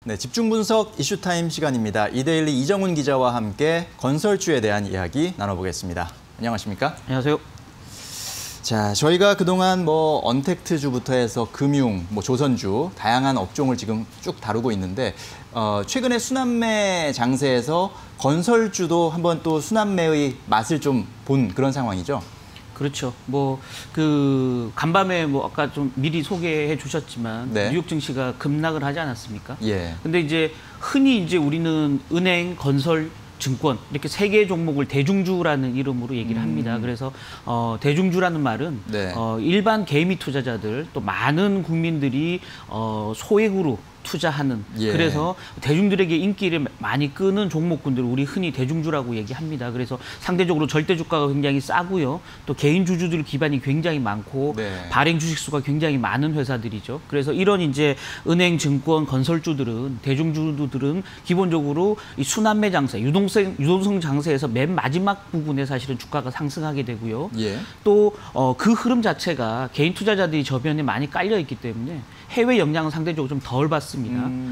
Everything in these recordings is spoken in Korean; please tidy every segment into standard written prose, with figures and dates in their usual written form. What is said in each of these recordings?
네, 집중 분석 이슈타임 시간입니다. 이데일리 이정훈 기자와 함께 건설주에 대한 이야기 나눠보겠습니다. 안녕하십니까? 안녕하세요. 자, 저희가 그동안 언택트주부터 해서 금융, 조선주, 다양한 업종을 지금 쭉 다루고 있는데 최근에 순환매 장세에서 건설주도 한번 또 순환매의 맛을 좀 본 그런 상황이죠. 그렇죠. 간밤에 아까 좀 미리 소개해 주셨지만 네. 뉴욕 증시가 급락을 하지 않았습니까? 예. 근데 이제 흔히 우리는 은행, 건설, 증권 이렇게 세 개의 종목을 대중주라는 이름으로 얘기를 합니다. 그래서 대중주라는 말은 네. 일반 개미 투자자들 또 많은 국민들이 소액으로 투자하는 예. 그래서 대중들에게 인기를 많이 끄는 종목군들을 우리 흔히 대중주라고 얘기합니다. 그래서 상대적으로 절대 주가가 굉장히 싸고요. 또 개인 주주들 기반이 굉장히 많고 네. 발행 주식 수가 굉장히 많은 회사들이죠. 그래서 이런 은행, 증권, 건설주들은 대중주들은 기본적으로 이 순환매 장세, 유동성 장세에서 맨 마지막 부분에 사실은 주가가 상승하게 되고요. 예. 또 그 흐름 자체가 개인 투자자들이 저변에 많이 깔려 있기 때문에 해외 영향은 상대적으로 좀 덜 받습니다.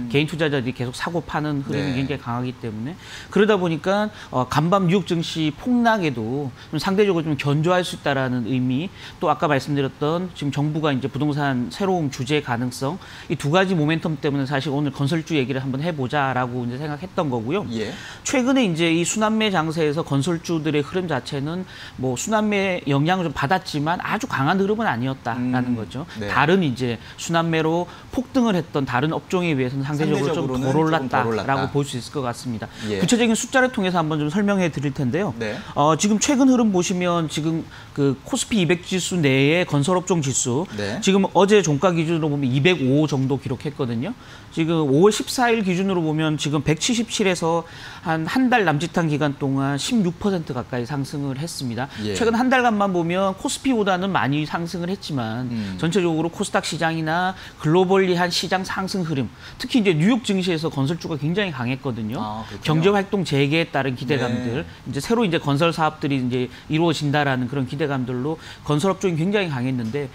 개인 투자자들이 계속 사고 파는 흐름이 네. 굉장히 강하기 때문에 그러다 보니까 간밤 뉴욕 증시 폭락에도 좀 상대적으로 좀 견조할 수 있다라는 의미, 또 아까 말씀드렸던 지금 정부가 부동산 새로운 규제 가능성, 이 두 가지 모멘텀 때문에 사실 오늘 건설주 얘기를 한번 해보자라고 생각했던 거고요. 예. 최근에 이 순환매 장세에서 건설주들의 흐름 자체는 순환매 영향을 좀 받았지만 아주 강한 흐름은 아니었다라는 거죠. 네. 다른 순환매로 폭등을 했던 다른 업종에 비해서는 상대적으로 좀 덜 올랐다라고 볼 수 있을 것 같습니다. 예. 구체적인 숫자를 통해서 한번 좀 설명해 드릴 텐데요. 네. 지금 최근 흐름 보시면 지금 그 코스피 200 지수 내의 건설업종 지수 네. 지금 어제 종가 기준으로 보면 205 정도 기록했거든요. 지금 5월 14일 기준으로 보면 지금 177에서 한 달 남짓한 기간 동안 16% 가까이 상승을 했습니다. 예. 최근 한 달간만 보면 코스피보다는 많이 상승을 했지만 전체적으로 코스닥 시장이나 글로벌리한 시장 상승 흐름, 특히 뉴욕 증시에서 건설주가 굉장히 강했거든요. 경제 활동 재개에 따른 기대감들, 네. 새로 건설 사업들이 이루어진다라는 그런 기대감들로 건설업종이 굉장히 강했는데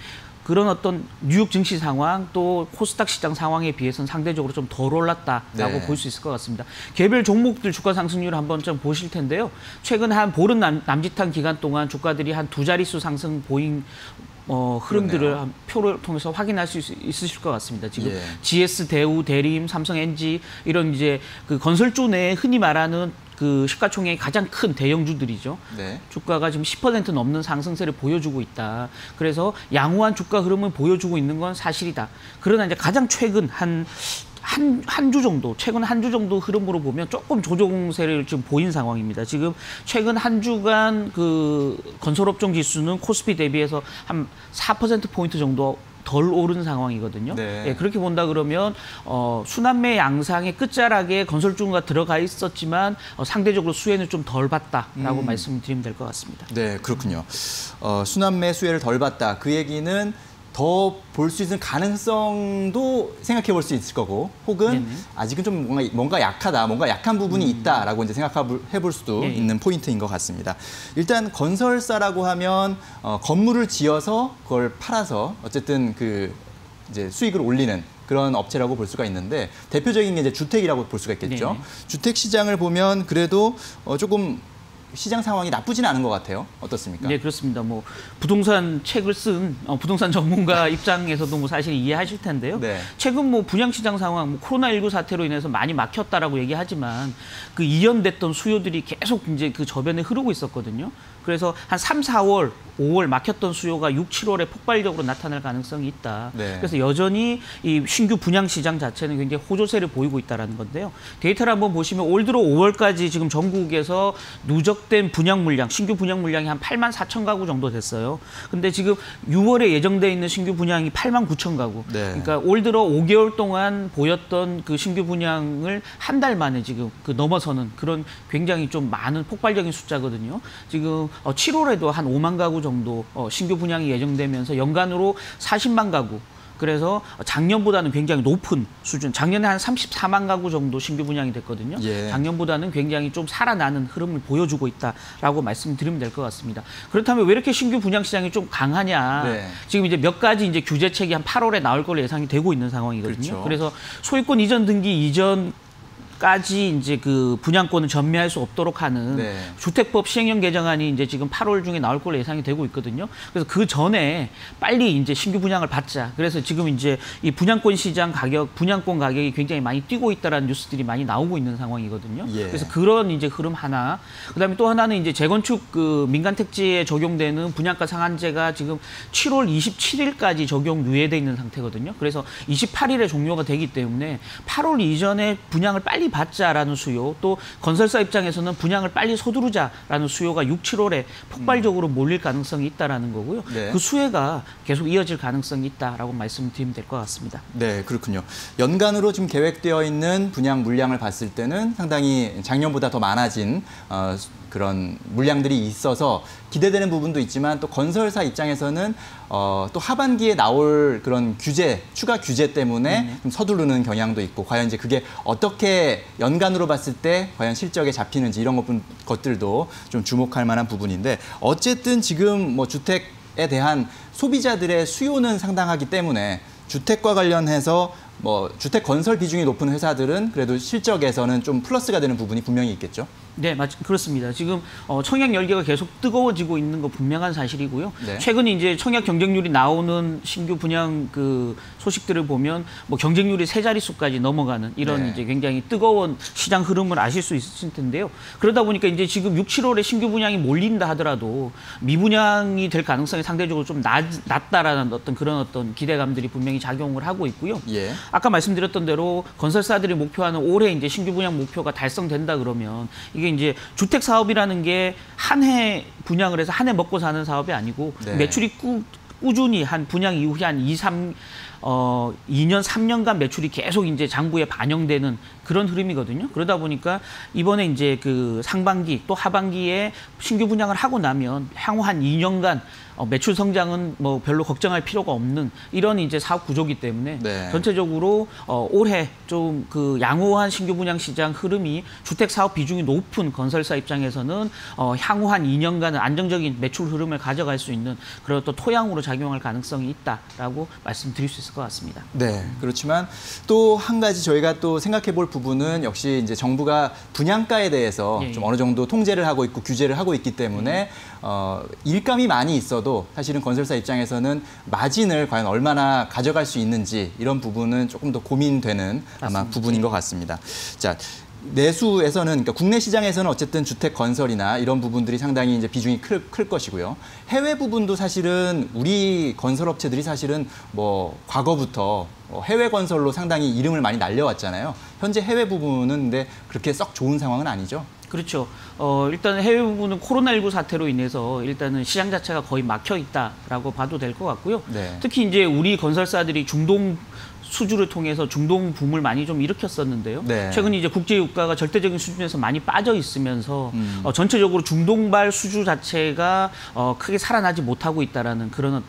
그런 어떤 뉴욕 증시 상황 또 코스닥 시장 상황에 비해서는 상대적으로 좀 덜 올랐다라고 네. 볼 수 있을 것 같습니다. 개별 종목들 주가 상승률을 한번 좀 보실 텐데요. 최근 한 보름 남짓한 기간 동안 주가들이 한 두 자릿수 상승 보인 흐름들을 표를 통해서 확인할 수 있으실 것 같습니다. 지금 예. GS, 대우, 대림, 삼성, NG 이런 그 건설주 내에 흔히 말하는 그 시가총액이 가장 큰 대형주들이죠. 네. 주가가 지금 10% 넘는 상승세를 보여주고 있다. 그래서 양호한 주가 흐름을 보여주고 있는 건 사실이다. 그러나 가장 최근 한 주 정도, 최근 한 주 정도 흐름으로 보면 조금 조정세를 좀 보인 상황입니다. 지금 최근 한 주간 그 건설업종 지수는 코스피 대비해서 한 4%포인트 정도 덜 오른 상황이거든요. 네. 예, 그렇게 본다 그러면 순환매 양상의 끝자락에 건설주가 들어가 있었지만 상대적으로 수혜는 좀 덜 봤다라고 말씀드리면 될 것 같습니다. 네, 그렇군요. 순환매 수혜를 덜 봤다. 그 얘기는 더 볼 수 있는 가능성도 생각해 볼 수 있을 거고, 혹은 네네. 아직은 좀 뭔가 약하다, 뭔가 약한 부분이 있다라고 생각해 볼 수도 예. 있는 포인트인 것 같습니다. 일단 건설사라고 하면 건물을 지어서 그걸 팔아서 어쨌든 이제 수익을 올리는 그런 업체라고 볼 수가 있는데, 대표적인 게 이제 주택이라고 볼 수가 있겠죠. 네네. 주택 시장을 보면 그래도 조금 시장 상황이 나쁘지는 않은 것 같아요. 어떻습니까? 네, 그렇습니다. 부동산 책을 쓴 부동산 전문가 입장에서도 사실 이해하실 텐데요. 네. 최근 분양시장 상황, 코로나19 사태로 인해서 많이 막혔다라고 얘기하지만 그 이연됐던 수요들이 계속 그 저변에 흐르고 있었거든요. 그래서 한 3, 4월, 5월 막혔던 수요가 6, 7월에 폭발적으로 나타날 가능성이 있다. 네. 그래서 여전히 이 신규 분양 시장 자체는 굉장히 호조세를 보이고 있다는 건데요. 데이터를 한번 보시면 올 들어 5월까지 지금 전국에서 누적된 분양 물량, 신규 분양 물량이 한 8만 4천 가구 정도 됐어요. 근데 지금 6월에 예정돼 있는 신규 분양이 8만 9천 가구. 네. 그러니까 올 들어 5개월 동안 보였던 그 신규 분양을 한 달 만에 지금 넘어서는 그런 굉장히 좀 많은 폭발적인 숫자거든요. 지금 7월에도 한 5만 가구 정도 신규 분양이 예정되면서 연간으로 40만 가구 그래서 작년보다는 굉장히 높은 수준, 작년에 한 34만 가구 정도 신규 분양이 됐거든요. 예. 작년보다는 굉장히 좀 살아나는 흐름을 보여주고 있다라고 말씀드리면 될 것 같습니다. 그렇다면 왜 이렇게 신규 분양 시장이 좀 강하냐? 네. 지금 이제 몇 가지 이제 규제책이 한 8월에 나올 걸로 예상이 되고 있는 상황이거든요. 그렇죠. 그래서 소유권 이전 등기 이전까지 이제 그 분양권을 전매할 수 없도록 하는 네. 주택법 시행령 개정안이 이제 지금 8월 중에 나올 걸로 예상이 되고 있거든요. 그래서 그 전에 빨리 이제 신규 분양을 받자. 그래서 지금 이제 이 분양권 시장 가격, 분양권 가격이 굉장히 많이 뛰고 있다라는 뉴스들이 많이 나오고 있는 상황이거든요. 예. 그래서 그런 이제 흐름 하나. 그다음에 또 하나는 이제 재건축 그 민간 택지에 적용되는 분양가 상한제가 지금 7월 27일까지 적용 유예돼 있는 상태거든요. 그래서 28일에 종료가 되기 때문에 8월 이전에 분양을 빨리 받자라는 수요, 또 건설사 입장에서는 분양을 빨리 서두르자라는 수요가 6, 7월에 폭발적으로 몰릴 가능성이 있다라는 거고요. 네. 그 수혜가 계속 이어질 가능성이 있다라고 말씀드리면 될 것 같습니다. 네, 그렇군요. 연간으로 지금 계획되어 있는 분양 물량을 봤을 때는 상당히 작년보다 더 많아진 그런 물량들이 있어서 기대되는 부분도 있지만 또 건설사 입장에서는 또 하반기에 나올 그런 규제, 추가 규제 때문에 좀 서두르는 경향도 있고, 과연 이제 그게 어떻게 연간으로 봤을 때 과연 실적에 잡히는지 이런 것들도 좀 주목할 만한 부분인데, 어쨌든 지금 뭐 주택에 대한 소비자들의 수요는 상당하기 때문에 주택과 관련해서 뭐 주택 건설 비중이 높은 회사들은 그래도 실적에서는 좀 플러스가 되는 부분이 분명히 있겠죠. 네, 그렇습니다. 지금 청약 열기가 계속 뜨거워지고 있는 거 분명한 사실이고요. 네. 최근에 이제 청약 경쟁률이 나오는 신규 분양 그 소식들을 보면 뭐 경쟁률이 세 자릿수까지 넘어가는 이런 네. 이제 굉장히 뜨거운 시장 흐름을 아실 수 있으실 텐데요. 그러다 보니까 이제 지금 6, 7월에 신규 분양이 몰린다 하더라도 미분양이 될 가능성이 상대적으로 좀 낮다라는 그런 기대감들이 분명히 작용을 하고 있고요. 예. 아까 말씀드렸던 대로 건설사들이 목표하는 올해 이제 신규 분양 목표가 달성된다 그러면 이게 이제 주택 사업이라는 게 한 해 분양을 해서 한 해 먹고 사는 사업이 아니고 네. 매출이 꾸준히 한 분양 이후에 한 2년, 3년간 매출이 계속 이제 장부에 반영되는 그런 흐름이거든요. 그러다 보니까 이번에 이제 그 상반기 또 하반기에 신규 분양을 하고 나면 향후 한 2년간 매출 성장은 뭐 별로 걱정할 필요가 없는 이런 이제 사업 구조기 때문에 네. 전체적으로 올해 좀 그 양호한 신규 분양 시장 흐름이 주택 사업 비중이 높은 건설사 입장에서는 향후 한 2년간은 안정적인 매출 흐름을 가져갈 수 있는 그런 또 토양으로 작용할 가능성이 있다라고 말씀드릴 수 있을 것 같습니다. 네, 그렇지만 또 한 가지 저희가 또 생각해 볼 부분은 역시 이제 정부가 분양가에 대해서 예, 예. 좀 어느 정도 통제를 하고 있고 규제를 하고 있기 때문에 일감이 많이 있어도 사실은 건설사 입장에서는 마진을 과연 얼마나 가져갈 수 있는지 이런 부분은 조금 더 고민되는 아마 맞습니다. 부분인 것 같습니다. 자, 내수에서는, 그러니까 국내 시장에서는 어쨌든 주택 건설이나 이런 부분들이 상당히 이제 비중이 클 것이고요. 해외 부분도 사실은 우리 건설업체들이 사실은 뭐 과거부터 해외 건설로 상당히 이름을 많이 날려왔잖아요. 현재 해외 부분은 근데 그렇게 썩 좋은 상황은 아니죠. 그렇죠. 일단 해외 부분은 코로나19 사태로 인해서 일단은 시장 자체가 거의 막혀 있다라고 봐도 될 것 같고요. 네. 특히 이제 우리 건설사들이 중동 수주를 통해서 중동 붐을 많이 좀 일으켰었는데요. 네. 최근 이제 국제 유가가 절대적인 수준에서 많이 빠져 있으면서 전체적으로 중동발 수주 자체가 크게 살아나지 못하고 있다라는 그런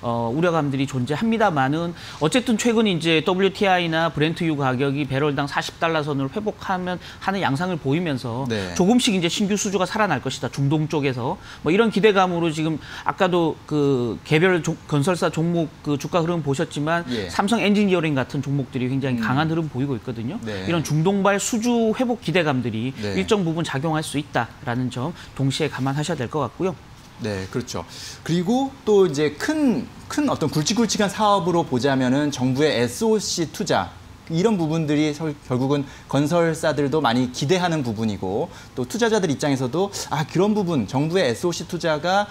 우려감들이 존재합니다만은 어쨌든 최근 이제 WTI나 브렌트유 가격이 배럴당 $40 선을 회복하는 양상을 보이면서 네. 조금씩 이제 신규 수주가 살아날 것이다. 중동 쪽에서 뭐 이런 기대감으로 지금 아까도 그 개별 건설사 종목 그 주가 흐름 보셨지만 예. 삼성 엔지니어링 같은 종목들이 굉장히 강한 흐름 보이고 있거든요. 네. 이런 중동발 수주 회복 기대감들이 네. 일정 부분 작용할 수 있다라는 점 동시에 감안하셔야 될 것 같고요. 네, 그렇죠. 그리고 또 이제 큰 어떤 굵직굵직한 사업으로 보자면은 정부의 SOC 투자 이런 부분들이 결국은 건설사들도 많이 기대하는 부분이고, 또 투자자들 입장에서도 그런 부분 정부의 SOC 투자가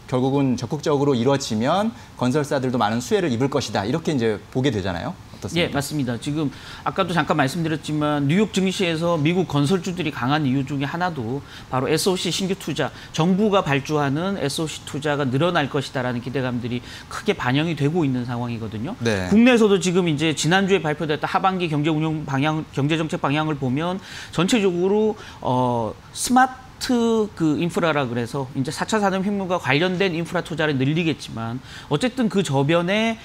결국은 적극적으로 이루어지면 건설사들도 많은 수혜를 입을 것이다. 이렇게 이제 보게 되잖아요. 어떻습니까? 예, 맞습니다. 지금 아까도 잠깐 말씀드렸지만 뉴욕 증시에서 미국 건설주들이 강한 이유 중에 하나도 바로 SOC 신규 투자, 정부가 발주하는 SOC 투자가 늘어날 것이다라는 기대감들이 크게 반영이 되고 있는 상황이거든요. 네. 국내에서도 지금 이제 지난주에 발표됐던 하반기 경제정책 방향을 보면 전체적으로 스마트 스마트 그 인프라라 그래서 이제 4차 산업혁명과 관련된 인프라 투자를 늘리겠지만 어쨌든 그 저변에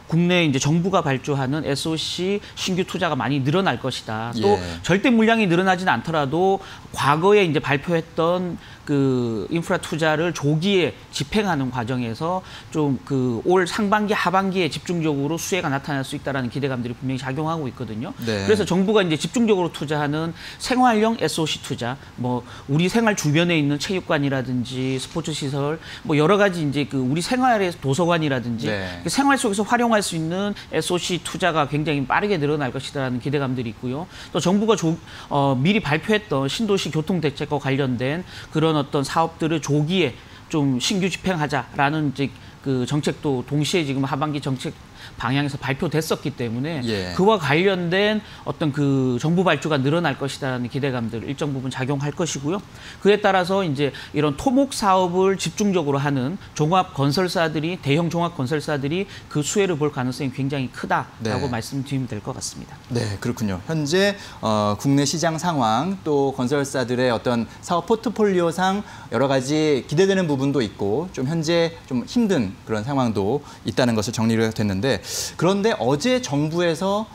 국내 이제 정부가 발주하는 SOC 신규 투자가 많이 늘어날 것이다. 또 예. 절대 물량이 늘어나지는 않더라도 과거에 이제 발표했던 그 인프라 투자를 조기에 집행하는 과정에서 좀 그 올 상반기 하반기에 집중적으로 수혜가 나타날 수 있다라는 기대감들이 분명히 작용하고 있거든요. 네. 그래서 정부가 이제 집중적으로 투자하는 생활형 SOC 투자, 뭐 우리 생활 주변에 있는 체육관이라든지 스포츠 시설, 뭐 여러 가지 이제 그 우리 생활의 도서관이라든지 네. 그 생활 속에서 활용할 수 있는 SOC 투자가 굉장히 빠르게 늘어날 것이라는 기대감들이 있고요. 또 정부가 미리 발표했던 신도시 교통 대책과 관련된 그런 어떤 사업들을 조기에 좀 신규 집행하자라는 이제 그 정책도 동시에 지금 하반기 정책 방향에서 발표됐었기 때문에 예. 그와 관련된 어떤 그 정부 발주가 늘어날 것이라는 기대감들 일정 부분 작용할 것이고요. 그에 따라서 이제 이런 토목 사업을 집중적으로 하는 종합 건설사들이 대형 종합 건설사들이 그 수혜를 볼 가능성이 굉장히 크다라고 네. 말씀드리면 될 것 같습니다. 네, 그렇군요. 현재 국내 시장 상황 또 건설사들의 어떤 사업 포트폴리오상 여러 가지 기대되는 부분도 있고 좀 현재 좀 힘든 그런 상황도 있다는 것을 정리가 됐는데 그런데 어제 정부에서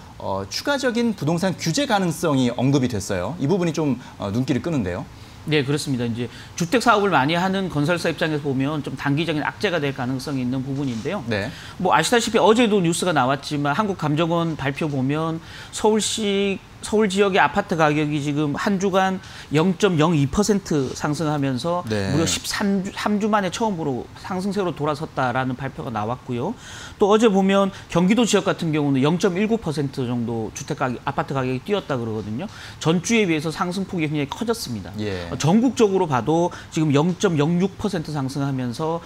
추가적인 부동산 규제 가능성이 언급이 됐어요. 이 부분이 좀 눈길을 끄는데요. 네, 그렇습니다. 이제 주택 사업을 많이 하는 건설사 입장에서 보면 좀 단기적인 악재가 될 가능성이 있는 부분인데요. 네. 뭐 아시다시피 어제도 뉴스가 나왔지만 한국감정원 발표 보면 서울 지역의 아파트 가격이 지금 한 주간 0.02% 상승하면서 네. 무려 13주 만에 처음으로 상승세로 돌아섰다라는 발표가 나왔고요. 또 어제 보면 경기도 지역 같은 경우는 0.19% 정도 아파트 가격이 뛰었다 그러거든요. 전주에 비해서 상승폭이 굉장히 커졌습니다. 예. 전국적으로 봐도 지금 0.06% 상승하면서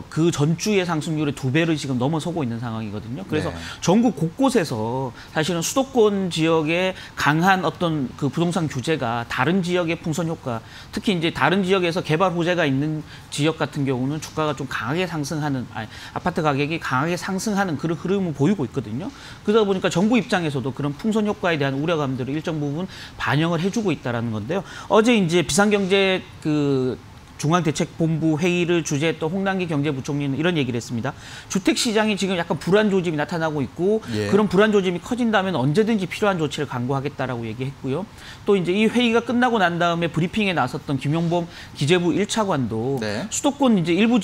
그 전주의 상승률의 2배를 지금 넘어서고 있는 상황이거든요. 그래서 네. 전국 곳곳에서 사실은 수도권 지역에 강한 어떤 그 부동산 규제가 다른 지역의 풍선 효과, 특히 이제 다른 지역에서 개발 호재가 있는 지역 같은 경우는 주가가 좀 강하게 상승하는, 아파트 가격이 강하게 상승하는 그런 흐름을 보이고 있거든요. 그러다 보니까 정부 입장에서도 그런 풍선 효과에 대한 우려감들을 일정 부분 반영을 해주고 있다라는 건데요. 어제 이제 비상경제 중앙대책본부 회의를 주재했던 홍남기 경제부총리는 이런 얘기를 했습니다. 주택시장이 지금 약간 불안 조짐이 나타나고 있고 예. 그런 불안 조짐이 커진다면 언제든지 필요한 조치를 강구하겠다라고 얘기했고요. 또 이제 이 회의가 끝나고 난 다음에 브리핑에 나섰던 김용범 기재부 1차관도 네. 수도권 이제 일부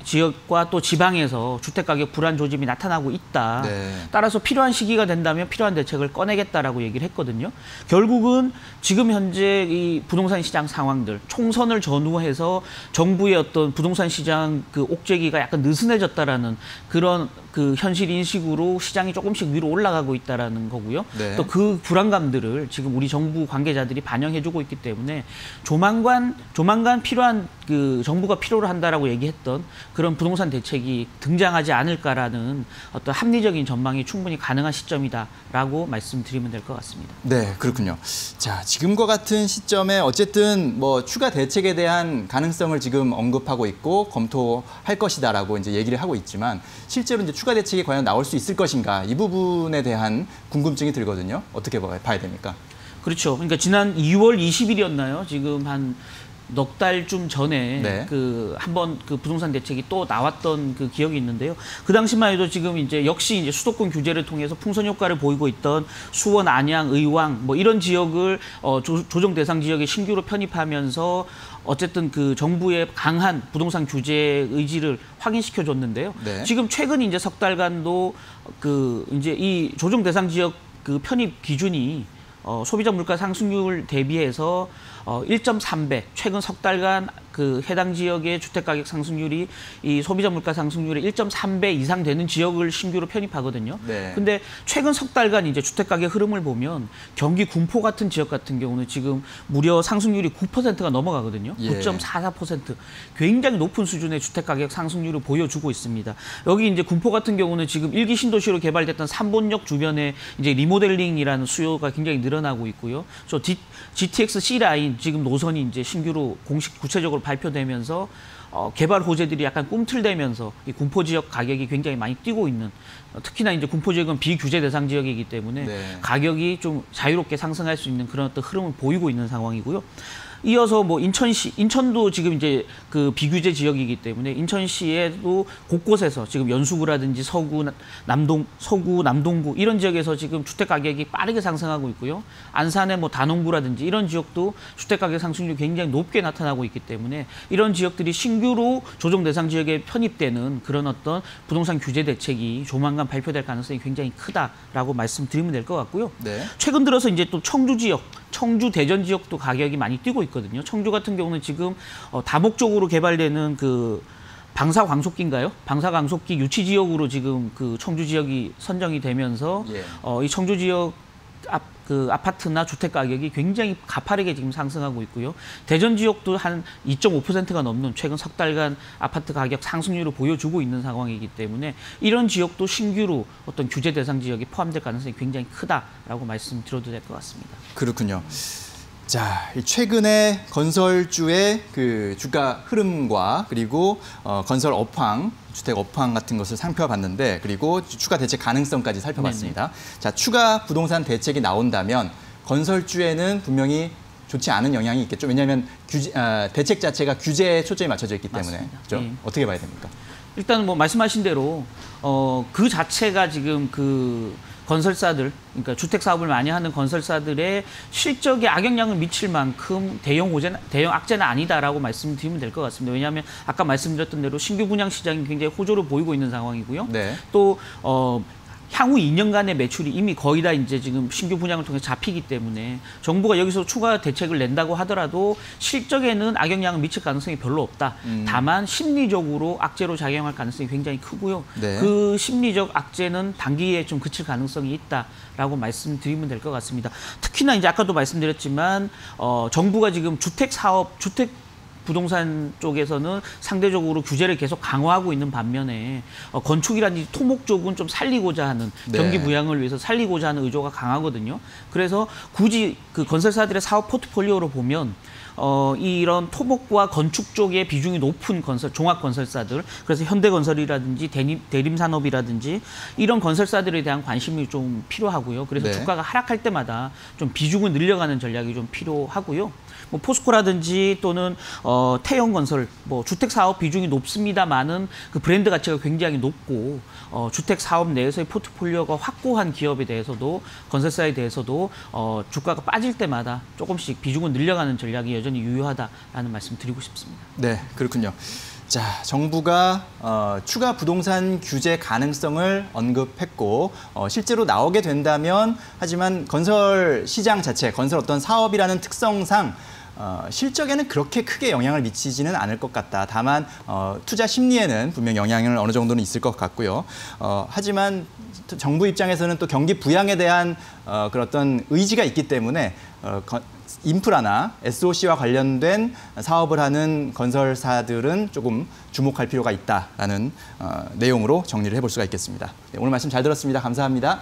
지역과 또 지방에서 주택가격 불안 조짐이 나타나고 있다. 네. 따라서 필요한 시기가 된다면 필요한 대책을 꺼내겠다라고 얘기를 했거든요. 결국은 지금 현재 이 부동산 시장 상황들, 총선을 전후해서 정부의 어떤 부동산 시장 그 옥죄기가 약간 느슨해졌다라는 그런 그 현실 인식으로 시장이 조금씩 위로 올라가고 있다라는 거고요. 네. 또 그 불안감들을 지금 우리 정부 관계자들이 반영해주고 있기 때문에 조만간 필요한 그 정부가 필요로 한다라고 얘기했던 그런 부동산 대책이 등장하지 않을까라는 어떤 합리적인 전망이 충분히 가능한 시점이다라고 말씀드리면 될 것 같습니다. 네, 그렇군요. 자, 지금과 같은 시점에 어쨌든 뭐 추가 대책에 대한 가능성을 지금 언급하고 있고 검토할 것이다라고 이제 얘기를 하고 있지만 실제로 이제 추가 대책이 과연 나올 수 있을 것인가 이 부분에 대한 궁금증이 들거든요. 어떻게 봐야 됩니까? 그렇죠. 그러니까 지난 2월 20일이었나요? 지금 한 넉 달쯤 전에 네. 그 한번 그 부동산 대책이 또 나왔던 그 기억이 있는데요. 그 당시만 해도 지금 이제 역시 이제 수도권 규제를 통해서 풍선 효과를 보이고 있던 수원, 안양, 의왕 뭐 이런 지역을 조정 대상 지역에 신규로 편입하면서 어쨌든 그 정부의 강한 부동산 규제 의지를 확인시켜 줬는데요. 네. 지금 최근 이제 석 달간도 그 이제 이 조정 대상 지역 그 편입 기준이 소비자 물가 상승률 대비해서 1.3배, 최근 석 달간 그 해당 지역의 주택가격 상승률이 이 소비자 물가 상승률의 1.3배 이상 되는 지역을 신규로 편입하거든요. 네. 근데 최근 석 달간 이제 주택가격 흐름을 보면 경기 군포 같은 지역 같은 경우는 지금 무려 상승률이 9%가 넘어가거든요. 예. 9.44%. 굉장히 높은 수준의 주택가격 상승률을 보여주고 있습니다. 여기 이제 군포 같은 경우는 지금 1기 신도시로 개발됐던 삼본역 주변에 이제 리모델링이라는 수요가 굉장히 늘어나고 있고요. 저 GTX C 라인 지금 노선이 이제 신규로 공식 구체적으로 발표되면서 개발 호재들이 약간 꿈틀대면서 이 군포 지역 가격이 굉장히 많이 뛰고 있는, 특히나 이제 군포 지역은 비규제 대상 지역이기 때문에 네. 가격이 좀 자유롭게 상승할 수 있는 그런 어떤 흐름을 보이고 있는 상황이고요. 이어서 뭐 인천시, 인천도 지금 이제 그 비규제 지역이기 때문에 인천시에도 곳곳에서 지금 연수구라든지 서구, 남동구 이런 지역에서 지금 주택 가격이 빠르게 상승하고 있고요. 안산의 뭐 단원구라든지 이런 지역도 주택 가격 상승률이 굉장히 높게 나타나고 있기 때문에 이런 지역들이 신규로 조정 대상 지역에 편입되는 그런 어떤 부동산 규제 대책이 조만간 발표될 가능성이 굉장히 크다라고 말씀드리면 될 것 같고요. 네. 최근 들어서 이제 또 청주 지역, 청주 대전 지역도 가격이 많이 뛰고 있거든요. 청주 같은 경우는 지금 다목적으로 개발되는 그 방사광속기인가요? 방사광속기 유치 지역으로 지금 그 청주 지역이 선정이 되면서 예. 이 청주 지역 그 아파트나 주택 가격이 굉장히 가파르게 지금 상승하고 있고요. 대전 지역도 한 2.5%가 넘는 최근 석 달간 아파트 가격 상승률을 보여주고 있는 상황이기 때문에 이런 지역도 신규로 어떤 규제 대상 지역이 포함될 가능성이 굉장히 크다라고 말씀드려도 될 것 같습니다. 그렇군요. 자, 최근에 건설주의 그 주가 흐름과 그리고 건설 업황, 주택 업황 같은 것을 살펴봤는데 그리고 추가 대책 가능성까지 살펴봤습니다. 네네. 자, 추가 부동산 대책이 나온다면 건설주에는 분명히 좋지 않은 영향이 있겠죠. 왜냐하면 대책 자체가 규제에 초점이 맞춰져 있기 때문에. 그렇죠? 네. 어떻게 봐야 됩니까? 일단 뭐 말씀하신 대로 그 자체가 지금 그 건설사들, 그러니까 주택 사업을 많이 하는 건설사들의 실적에 악영향을 미칠 만큼 대형 악재는 아니다라고 말씀드리면 될 것 같습니다. 왜냐하면 아까 말씀드렸던 대로 신규 분양 시장이 굉장히 호조를 보이고 있는 상황이고요. 네. 또 향후 2년간의 매출이 이미 거의 다 이제 지금 신규 분양을 통해 잡히기 때문에 정부가 여기서 추가 대책을 낸다고 하더라도 실적에는 악영향을 미칠 가능성이 별로 없다. 다만 심리적으로 악재로 작용할 가능성이 굉장히 크고요. 네. 그 심리적 악재는 단기에 좀 그칠 가능성이 있다라고 말씀드리면 될 것 같습니다. 특히나 이제 아까도 말씀드렸지만 정부가 지금 주택 부동산 쪽에서는 상대적으로 규제를 계속 강화하고 있는 반면에 건축이라든지 토목 쪽은 좀 살리고자 하는 경기 부양을 위해서 살리고자 하는 의도가 강하거든요. 그래서 굳이 그 건설사들의 사업 포트폴리오로 보면 이런 토목과 건축 쪽의 비중이 높은 종합건설사들, 그래서 현대건설이라든지 대림산업이라든지 이런 건설사들에 대한 관심이 좀 필요하고요. 그래서 주가가 하락할 때마다 좀 비중을 늘려가는 전략이 좀 필요하고요. 뭐 포스코라든지 또는 태영건설, 뭐 주택 사업 비중이 높습니다만은 그 브랜드 가치가 굉장히 높고 주택 사업 내에서의 포트폴리오가 확고한 기업에 대해서도 건설사에 대해서도 주가가 빠질 때마다 조금씩 비중을 늘려가는 전략이 여전히 유효하다라는 말씀 드리고 싶습니다. 네, 그렇군요. 자, 정부가 추가 부동산 규제 가능성을 언급했고 실제로 나오게 된다면 하지만 건설 시장 자체, 건설 어떤 사업이라는 특성상 실적에는 그렇게 크게 영향을 미치지는 않을 것 같다. 다만 투자 심리에는 분명 영향을 어느 정도는 있을 것 같고요. 하지만 정부 입장에서는 또 경기 부양에 대한 그런 어떤 의지가 있기 때문에 인프라나 SOC와 관련된 사업을 하는 건설사들은 조금 주목할 필요가 있다라는 내용으로 정리를 해볼 수가 있겠습니다. 네, 오늘 말씀 잘 들었습니다. 감사합니다.